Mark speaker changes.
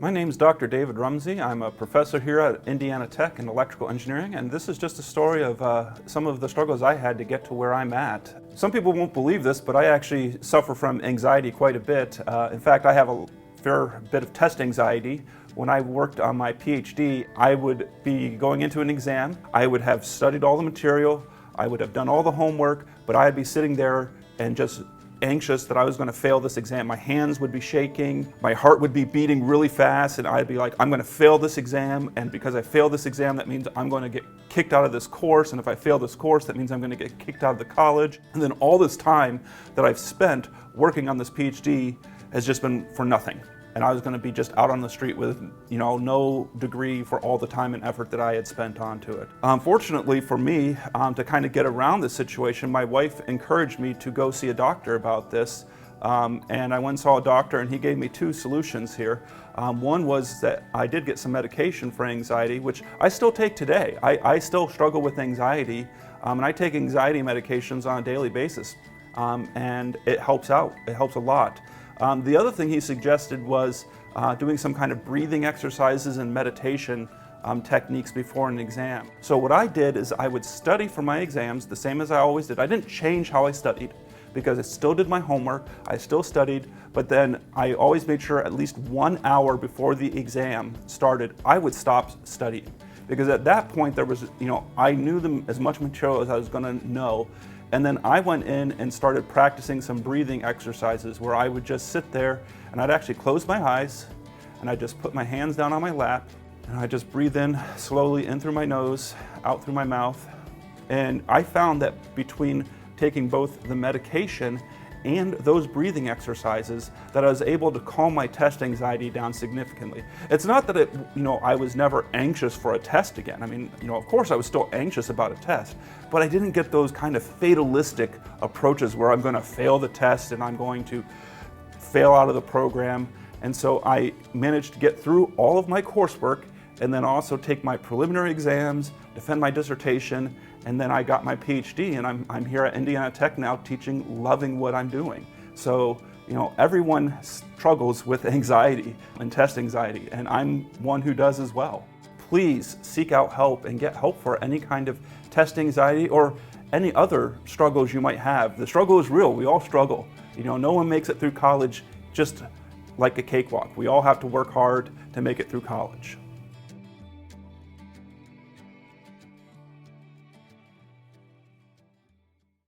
Speaker 1: My name is Dr. David Rumsey. I'm a professor here at Indiana Tech in electrical engineering, and this is just a story of some of the struggles I had to get to where I'm at. Some people won't believe this, but I actually suffer from anxiety quite a bit. In fact, I have a fair bit of test anxiety. When I worked on my PhD, I would be going into an exam. I would have studied all the material, I would have done all the homework, but I'd be sitting there and just anxious that I was going to fail this exam. My hands would be shaking, my heart would be beating really fast, and I'd be like, I'm going to fail this exam, and because I fail this exam, that means I'm going to get kicked out of this course, and if I fail this course, that means I'm going to get kicked out of the college. And then all this time that I've spent working on this PhD has just been for nothing. And I was going to be just out on the street with, no degree for all the time and effort that I had spent onto it. Fortunately for me, to kind of get around this situation, my wife encouraged me to go see a doctor about this. And I went and saw a doctor, and he gave me two solutions here. One was that I did get some medication for anxiety, which I still take today. I still struggle with anxiety, and I take anxiety medications on a daily basis. And it helps out. It helps a lot. The other thing he suggested was doing some kind of breathing exercises and meditation techniques before an exam. So what I did is I would study for my exams the same as I always did. I didn't change how I studied because I still did my homework, I still studied, but then I always made sure at least 1 hour before the exam started, I would stop studying. Because at that point there was, I knew as much material as I was going to know. And then I went in and started practicing some breathing exercises where I would just sit there and I'd actually close my eyes and I'd just put my hands down on my lap and I'd just breathe in slowly in through my nose, out through my mouth. And I found that between taking both the medication and those breathing exercises that I was able to calm my test anxiety down significantly. It's not that I was never anxious for a test again. I mean, of course I was still anxious about a test, but I didn't get those kind of fatalistic approaches where I'm going to fail the test and I'm going to fail out of the program. And so I managed to get through all of my coursework and then also take my preliminary exams, defend my dissertation, and then I got my PhD, and I'm here at Indiana Tech now teaching, loving what I'm doing. So, everyone struggles with anxiety and test anxiety, and I'm one who does as well. Please seek out help and get help for any kind of test anxiety or any other struggles you might have. The struggle is real, we all struggle. No one makes it through college just like a cakewalk. We all have to work hard to make it through college.